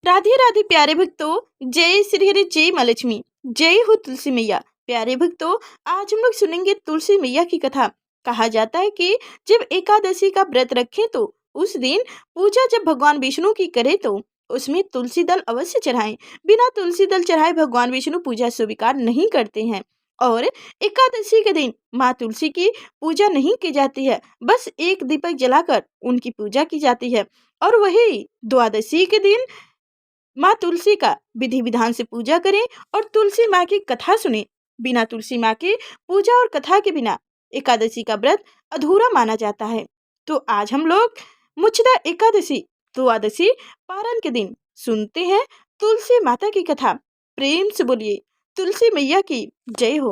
राधे राधे प्यारे भक्तों, जय श्री हरि, जय माँ लक्ष्मी, जय हो तुलसी मैया। प्यारे भक्तों, आज हम लोग सुनेंगे तुलसी मैया की कथा। कहा जाता है कि जब एकादशी का व्रत रखें तो उस दिन पूजा जब भगवान विष्णु की करे तो उसमें तुलसी दल अवश्य चढ़ाएं। बिना तुलसी दल चढ़ाए भगवान विष्णु पूजा स्वीकार नहीं करते हैं। और एकादशी के दिन माँ तुलसी की पूजा नहीं की जाती है, बस एक दीपक जलाकर उनकी पूजा की जाती है। और वही द्वादशी के दिन माँ तुलसी का विधि विधान से पूजा करें और तुलसी माँ की कथा सुने। बिना तुलसी माँ के पूजा और कथा के बिना एकादशी का व्रत अधूरा माना जाता है। तो आज हम लोग मुच्छदा एकादशी द्वादशी पारण के दिन सुनते हैं तुलसी माता की कथा। प्रेम से बोलिए तुलसी मैया की जय हो।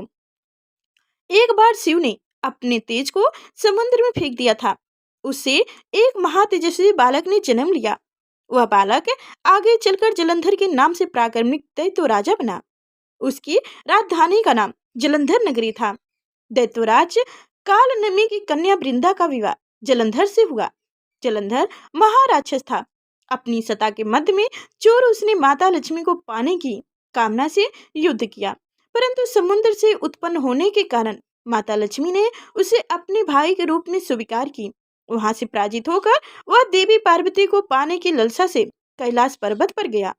एक बार शिव ने अपने तेज को समुद्र में फेंक दिया था। उससे एक महातेजस्वी बालक ने जन्म लिया। वह बालक आगे चलकर जलंधर के नाम से प्राक्रमिक दैत्य राजा बना। उसकी राजधानी का नाम जलंधर नगरी था। दैत्यराज काल नमी की कन्या वृंदा का विवाह जलंधर से हुआ। जलंधर महाराक्षस था। अपनी सत्ता के मध्य में चोर उसने माता लक्ष्मी को पाने की कामना से युद्ध किया, परंतु समुद्र से उत्पन्न होने के कारण माता लक्ष्मी ने उसे अपने भाई के रूप में स्वीकार की। वहां से पराजित होकर वह देवी पार्वती को पाने की लालसा से कैलाश पर्वत पर गया।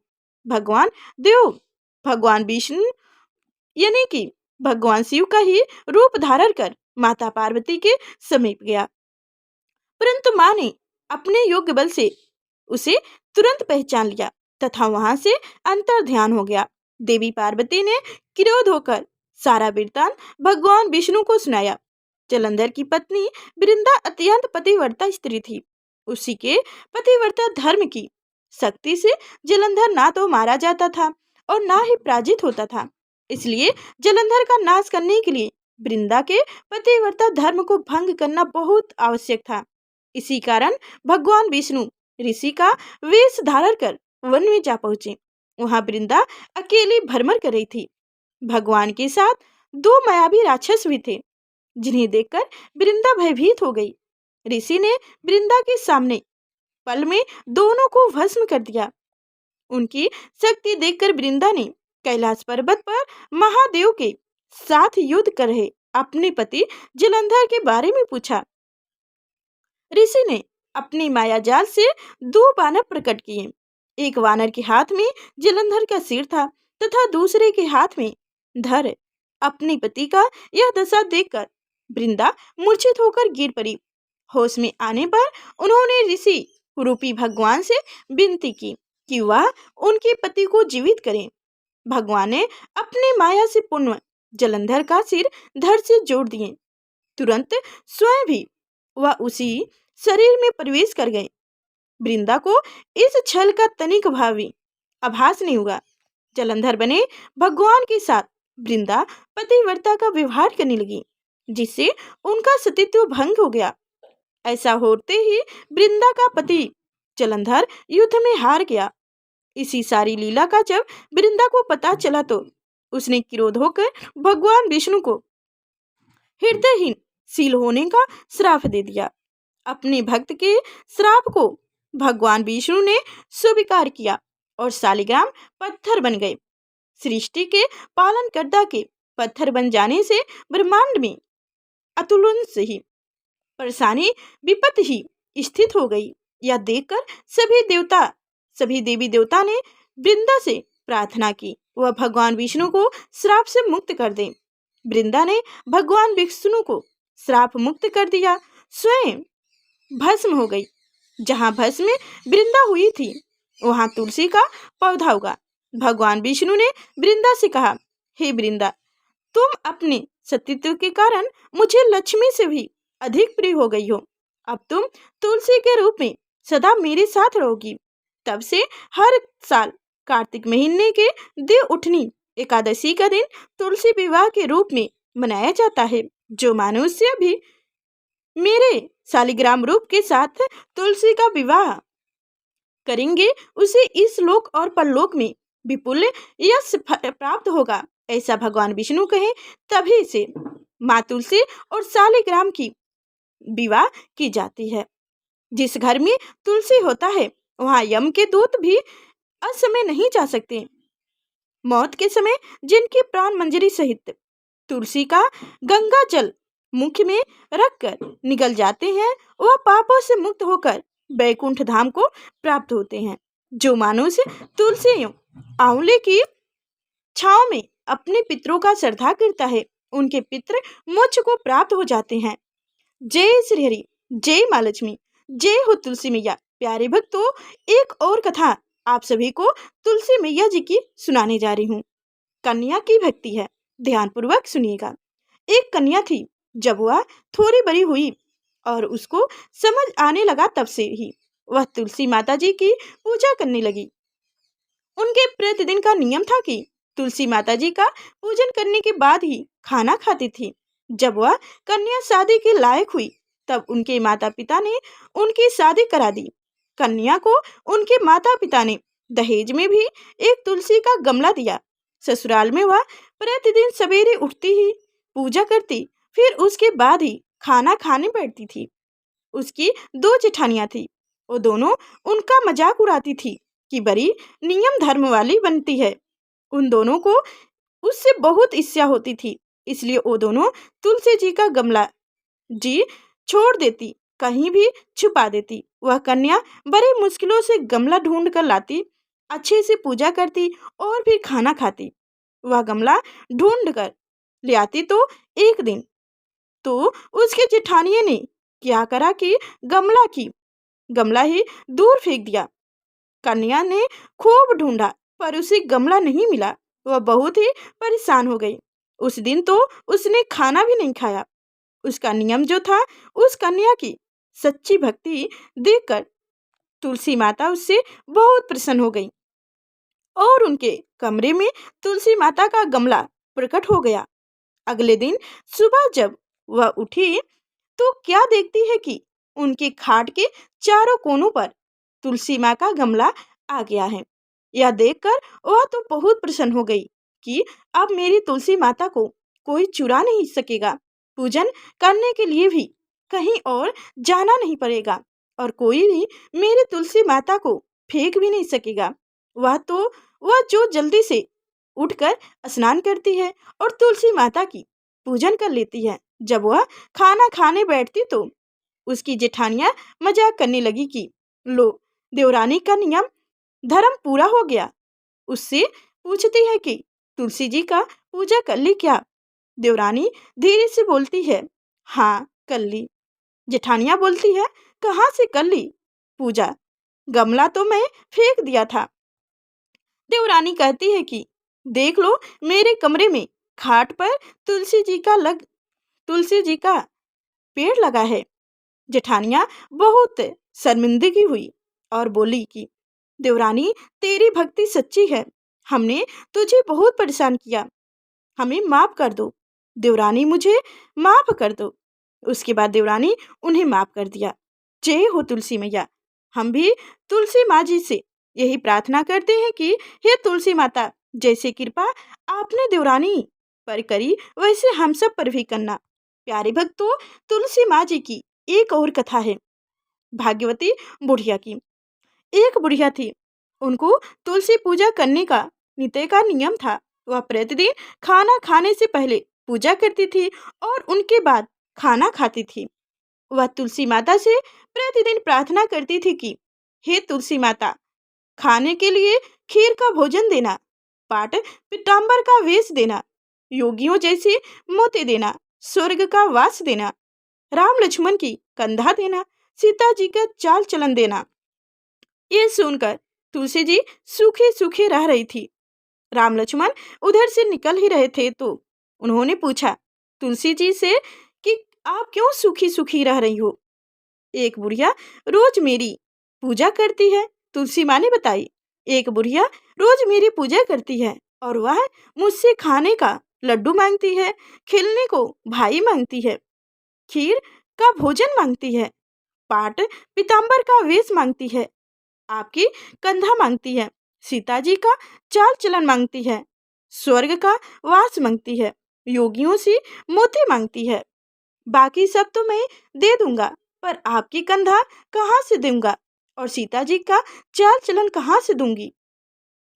भगवान देव भगवान विष्णु यानी कि भगवान शिव का ही रूप धारण कर माता पार्वती के समीप गया, परंतु मां ने अपने योग्य बल से उसे तुरंत पहचान लिया तथा वहां से अंतर ध्यान हो गया। देवी पार्वती ने क्रोध होकर सारा वृत्तांत भगवान विष्णु को सुनाया। जलंधर की पत्नी वृंदा अत्यंत पतिव्रता स्त्री थी। उसी के पतिव्रता धर्म की शक्ति से जलंधर ना तो मारा जाता था और ना ही पराजित होता था। इसलिए जलंधर का नाश करने के लिए वृंदा के पतिव्रता धर्म को भंग करना बहुत आवश्यक था। इसी कारण भगवान विष्णु ऋषि का वेश धारण कर वन में जा पहुंचे। वहां वृंदा अकेली भ्रमण कर रही थी। भगवान के साथ दो मायावी राक्षस भी थे, जिन्हें देखकर वृंदा भयभीत हो गई। ऋषि ने वृंदा के सामने पल में दोनों को भस्म कर दिया। उनकी शक्ति देखकर वृंदा ने कैलाश पर्वत पर महादेव के साथ युद्ध कर रहे अपने पति जलंधर के बारे में पूछा। ऋषि ने अपनी माया जाल से दो बानर प्रकट किए। एक वानर के हाथ में जलंधर का सिर था तथा दूसरे के हाथ में धर। अपने पति का यह दशा देखकर वृंदा मूर्छित होकर गिर पड़ी। होश में आने पर उन्होंने ऋषि रूपी भगवान से विनती की कि वह उनके पति को जीवित करें। भगवान ने अपनी माया से पुनः जलंधर का सिर धड़ से जोड़ दिए। तुरंत स्वयं भी वह उसी शरीर में प्रवेश कर गए। वृंदा को इस छल का तनिक भावी आभास नहीं हुआ। जलंधर बने भगवान के साथ वृंदा पतिव्रता का व्यवहार करने लगी, जिससे उनका सतीत्व भंग हो गया। ऐसा होते ही वृंदा का पति जलंधर युद्ध में हार गया। इसी सारी लीला का जब वृंदा को पता चला तो उसने क्रोध होकर भगवान विष्णु को हृदयहीन शील होने का श्राप दे दिया। अपने भक्त के श्राप को भगवान विष्णु ने स्वीकार किया और शालिग्राम पत्थर बन गए। सृष्टि के पालनकर्ता के पत्थर बन जाने से ब्रह्मांड में अतुलनीय ही परेशानी विपत्ति ही स्थित हो गई। यह देखकर सभी देवी देवता ने वृंदा से प्रार्थना की वह भगवान विष्णु को श्राप से मुक्त कर दे। वृंदा ने भगवान विष्णु को श्राप मुक्त कर दिया, स्वयं भस्म हो गई। जहाँ भस्म वृंदा हुई थी वहां तुलसी का पौधा उगा। भगवान विष्णु ने वृंदा से कहा, हे वृंदा, तुम अपने सतीत्व के कारण मुझे लक्ष्मी से भी अधिक प्रिय हो गई हो। अब तुम तुलसी के रूप में सदा मेरे साथ रहोगी। तब से हर साल कार्तिक महीने के देव उठनी एकादशी का दिन तुलसी विवाह के रूप में मनाया जाता है। जो मनुष्य भी मेरे शालिग्राम रूप के साथ तुलसी का विवाह करेंगे उसे इस लोक और परलोक में विपुल यश प्राप्त होगा, ऐसा भगवान विष्णु कहे। तभी से माँ तुलसी और शालिग्राम की विवाह की जाती है। जिस घर में तुलसी होता है वहां यम के दूत भी असमय नहीं जा सकते। मौत के समय जिनके प्राण मंजरी सहित तुलसी का गंगा जल मुख में रखकर निगल जाते हैं, वह पापों से मुक्त होकर बैकुंठ धाम को प्राप्त होते हैं। जो मानुष तुलसी आंवले की छाव में अपने पितरों का श्रद्धा करता है, उनके पितृ मोक्ष को प्राप्त हो जाते हैं। जय श्री हरि, जय माँ लक्ष्मी, जय हो तुलसी मैया। प्यारे भक्तों, एक और कथा आप सभी को तुलसी मैया जी की सुनाने जा रही हूँ। कन्या की भक्ति है, ध्यान पूर्वक सुनिएगा। एक कन्या थी। जब वह थोड़ी बड़ी हुई और उसको समझ आने लगा, तब से ही वह तुलसी माता जी की पूजा करने लगी। उनके प्रतिदिन का नियम था कि तुलसी माता जी का पूजन करने के बाद ही खाना खाती थी। जब वह कन्या शादी के लायक हुई, तब उनके माता पिता ने उनकी शादी करा दी। कन्या को उनके माता पिता ने दहेज में भी एक तुलसी का गमला दिया। ससुराल में वह प्रतिदिन सवेरे उठती ही पूजा करती, फिर उसके बाद ही खाना खाने बैठती थी। उसकी दो जेठानियां थी। वो दोनों उनका मजाक उड़ाती थी कि बड़ी नियम धर्म वाली बनती है। उन दोनों को उससे बहुत ईर्ष्या होती थी, इसलिए वो दोनों तुलसी जी का गमला जी छोड़ देती, कहीं भी छुपा देती। वह कन्या बड़ी मुश्किलों से गमला ढूंढ कर लाती, अच्छे से पूजा करती और फिर खाना खाती। वह गमला ढूंढ कर ले आती तो एक दिन तो उसके जेठानिया ने क्या करा कि गमला ही दूर फेंक दिया। कन्या ने खूब ढूंढा, पर उसे गमला नहीं मिला। वह बहुत ही परेशान हो गई। उस दिन तो उसने खाना भी नहीं खाया। उसका नियम जो था, उस कन्या की सच्ची भक्ति देखकर तुलसी माता उससे बहुत प्रसन्न हो गई और उनके कमरे में तुलसी माता का गमला प्रकट हो गया। अगले दिन सुबह जब वह उठी तो क्या देखती है कि उनके खाट के चारों कोनों पर तुलसी माँ का गमला आ गया है। यह देखकर वह तो बहुत प्रसन्न हो गई कि अब मेरी तुलसी माता को कोई चुरा नहीं सकेगा। पूजन करने के लिए भी कहीं और जाना नहीं पड़ेगा और कोई भी मेरी तुलसी माता को फेंक भी नहीं सकेगा। वह जो जल्दी से उठकर स्नान करती है और तुलसी माता की पूजन कर लेती है। जब वह खाना खाने बैठती तो उसकी जेठानियां मजाक करने लगी कि लो, देवरानी का नियम धर्म पूरा हो गया। उससे पूछती है कि तुलसी जी का पूजा कर ली क्या? देवरानी धीरे से बोलती है, हाँ कर ली। जेठानियां बोलती है, कहाँ से कर ली पूजा? गमला तो मैं फेंक दिया था। देवरानी कहती है कि देख लो, मेरे कमरे में खाट पर तुलसी जी का पेड़ लगा है। जेठानियां बहुत शर्मिंदगी हुई और बोली कि देवरानी, तेरी भक्ति सच्ची है, हमने तुझे बहुत परेशान किया, हमें माफ कर दो। देवरानी, मुझे माफ कर दो। उसके बाद देवरानी उन्हें माफ कर दिया। जय हो तुलसी मैया। हम भी तुलसी माँ जी से यही प्रार्थना करते हैं कि हे तुलसी माता, जैसे कृपा आपने देवरानी पर करी, वैसे हम सब पर भी करना। प्यारे भक्तों, तुलसी माँ जी की एक और कथा है, भाग्यवती बुढ़िया की। एक बुढ़िया थी, उनको तुलसी पूजा करने का नित्य का नियम था। वह प्रतिदिन खाना खाने से पहले पूजा करती थी और उनके बाद खाना खाती थी। वह तुलसी माता से प्रतिदिन प्रार्थना करती थी कि हे तुलसी माता, खाने के लिए खीर का भोजन देना, पाट पीताम्बर का वेश देना, योगियों जैसे मोती देना, स्वर्ग का वास देना, राम लक्ष्मण की कंधा देना, सीता जी का चाल चलन देना। ये सुनकर तुलसी जी सूखे सूखे रह रही थी। राम लक्ष्मण उधर से निकल ही रहे थे तो उन्होंने पूछा तुलसी जी से कि आप क्यों सूखी सूखी रह रही हो? एक बुढ़िया रोज मेरी पूजा करती है, तुलसी माँ ने बताई। एक बुढ़िया रोज मेरी पूजा करती है और वह मुझसे खाने का लड्डू मांगती है, खेलने को भाई मांगती है, खीर का भोजन मांगती है, पाट पीताम्बर का वेश मांगती है, आपकी कंधा मांगती है, सीता जी का चाल चलन मांगती है, स्वर्ग का वास मांगती है, योगियों से मोती मांगती है। बाकी सब तो मैं दे दूंगा, पर आपकी कंधा कहाँ से दूंगा और सीता जी का चाल चलन कहाँ से दूंगी?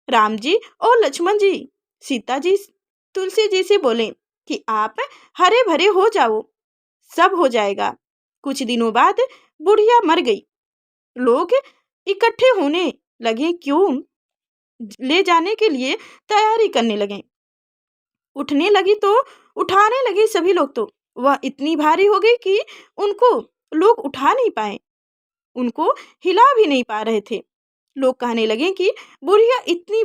राम जी और लक्ष्मण जी सीता जी तुलसी जी से बोले कि आप हरे भरे हो जाओ, सब हो जाएगा। कुछ दिनों बाद बुढ़िया मर गई। लोग इकट्ठे होने लगे, क्यों ले जाने के लिए तैयारी करने लगे। उठने लगी तो उठाने लगे सभी लोग, तो वह इतनी भारी हो गई कि उनको लोग उठा नहीं पाए, उनको हिला भी नहीं पा रहे थे। लोग कहने लगे कि बुढ़िया इतनी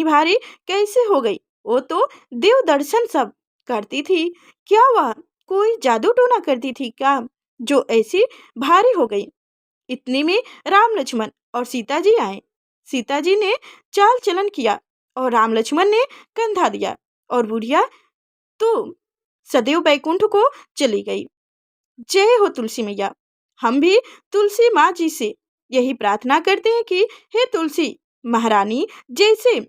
भारी कैसे हो गई? वो तो देव दर्शन सब करती थी, क्या वह कोई जादू टोना करती थी क्या, जो ऐसी भारी हो गई? इतने में राम लक्ष्मण और सीता जी आए। सीता जी ने चाल चलन किया और राम लक्ष्मण ने कंधा दिया और बुढ़िया तो सदैव बैकुंठ को चली गई। जय हो तुलसी मैया। हम भी तुलसी माँ जी से यही प्रार्थना करते हैं कि हे तुलसी महारानी, जैसे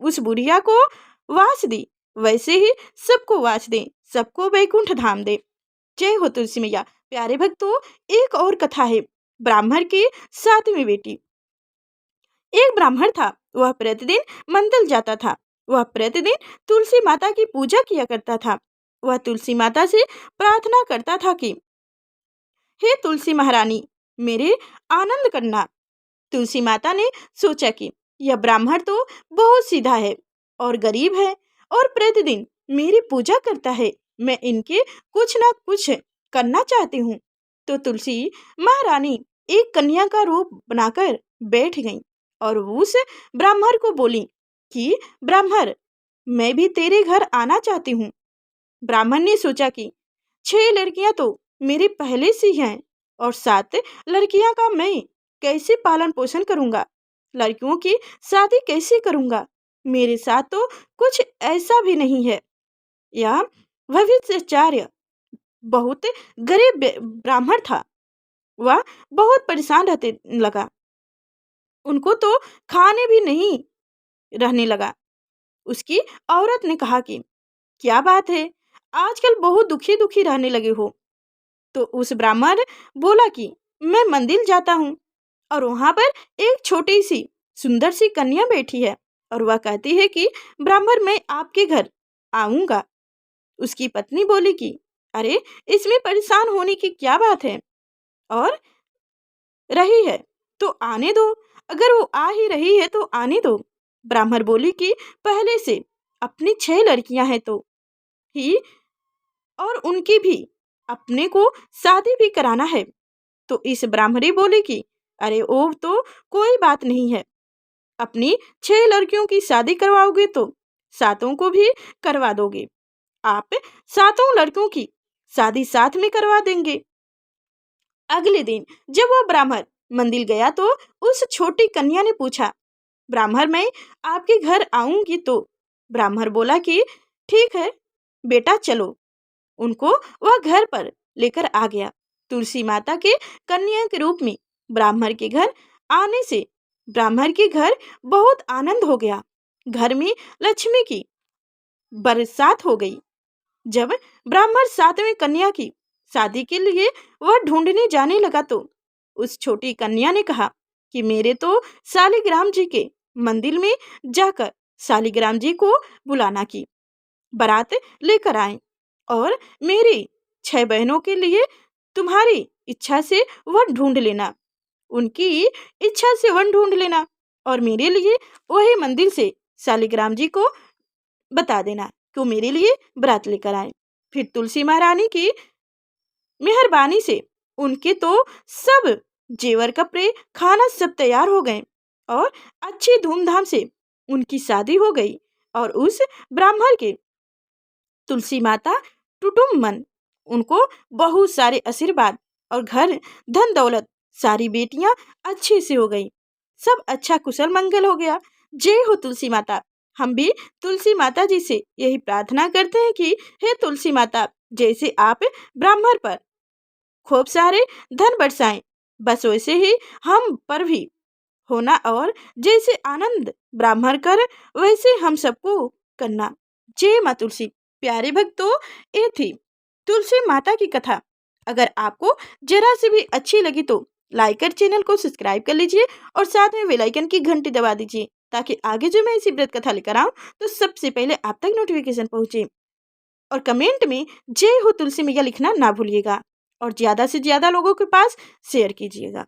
उस बुढ़िया को वास दी वैसे ही सबको वास दे, सबको बैकुंठ धाम दे। जय हो तुलसी मैया। प्यारे भक्तों, एक और कथा है ब्राह्मण की 7वीं बेटी। एक ब्राह्मण था, वह प्रतिदिन मंदिर जाता था। वह प्रतिदिन तुलसी माता की पूजा किया करता था। वह तुलसी माता से प्रार्थना करता था कि हे तुलसी महारानी, मेरे आनंद करना। तुलसी माता ने सोचा कि यह ब्राह्मण तो बहुत सीधा है और गरीब है और प्रतिदिन मेरी पूजा करता है, मैं इनके कुछ ना कुछ करना चाहती हूँ। तो तुलसी महारानी एक कन्या का रूप बनाकर बैठ गई और उस ब्राह्मण को बोली कि ब्राह्मण, मैं भी तेरे घर आना चाहती हूँ। ब्राह्मण ने सोचा कि 6 लड़कियां तो मेरे पहले से ही हैं और 7 लड़कियां का मैं कैसे पालन पोषण करूंगा, लड़कियों की शादी कैसे करूंगा? मेरे साथ तो कुछ ऐसा भी नहीं है। यह भविष्याचार्य बहुत गरीब ब्राह्मण था। वह बहुत परेशान रहते लगा, उनको तो खाने भी नहीं रहने लगा। उसकी औरत ने कहा कि क्या बात है, आजकल बहुत दुखी दुखी रहने लगे हो? तो उस ब्राह्मण बोला कि मैं मंदिर जाता हूँ और वहां पर एक छोटी सी सुंदर सी कन्या बैठी है और वह कहती है कि ब्राह्मण, मैं आपके घर आऊंगा। उसकी पत्नी बोली कि अरे, इसमें परेशान होने की क्या बात है, और रही है तो आने दो, अगर वो आ ही रही है तो आने दो। ब्राह्मण बोली कि पहले से अपनी 6 लड़कियां हैं तो ही, और उनकी भी अपने को शादी भी कराना है। तो इस ब्राह्मणी बोली कि अरे ओ, तो कोई बात नहीं है, अपनी 6 लड़कियों की शादी करवाओगे तो 7 को भी करवा दोगे, आप 7 लड़कों की शादी साथ में करवा देंगे। अगले दिन जब वह ब्राह्मण मंदिर गया तो उस छोटी कन्या ने पूछा, ब्राह्मण, मैं आपके घर आऊंगी तो? ब्राह्मण बोला कि ठीक है बेटा, चलो। उनको वह घर पर लेकर आ गया। तुलसी माता के कन्या के रूप में ब्राह्मण के घर आने से ब्राह्मण के घर बहुत आनंद हो गया। घर में लक्ष्मी की बरसात हो गई। जब ब्राह्मण 7वीं कन्या की शादी के लिए वह ढूंढने जाने लगा तो उस छोटी कन्या ने कहा कि मेरे तो शालिग्राम जी के मंदिर में जाकर शालिग्राम जी को बुलाना की बारात लेकर आए और मेरी 6 बहनों के लिए तुम्हारी इच्छा से वन ढूंढ लेना, उनकी इच्छा से वन ढूंढ लेना और मेरे लिए वही मंदिर से शालिग्राम जी को बता देना कि वो मेरे लिए बरात लेकर आए। फिर तुलसी महारानी की मेहरबानी से उनके तो सब जेवर कपड़े खाना सब तैयार हो गए और अच्छी धूमधाम से उनकी शादी हो गई। और उस ब्राह्मण के तुलसी माता टुटुम मन, उनको बहुत सारे आशीर्वाद और घर धन दौलत, सारी बेटियां अच्छे से हो गई, सब अच्छा कुशल मंगल हो गया। जय हो तुलसी माता। हम भी तुलसी माता जी से यही प्रार्थना करते हैं कि हे तुलसी माता, जैसे आप ब्राह्मण पर खूब सारे धन बरसाएं, बस वैसे ही हम पर भी होना, और जैसे आनंद ब्राह्मण कर वैसे हम सबको करना। जय माँ तुलसी। प्यारे भक्तों, ये थी तुलसी माता की कथा। अगर आपको जरा से भी अच्छी लगी तो लाइक कर चैनल को सब्सक्राइब कर लीजिए और साथ में बेल आइकन की घंटी दबा दीजिए ताकि आगे जो मैं ऐसी व्रत कथा लेकर आऊँ तो सबसे पहले आप तक नोटिफिकेशन पहुँचे। और कमेंट में जय हो तुलसी मैया लिखना ना भूलिएगा और ज़्यादा से ज़्यादा लोगों के पास शेयर कीजिएगा।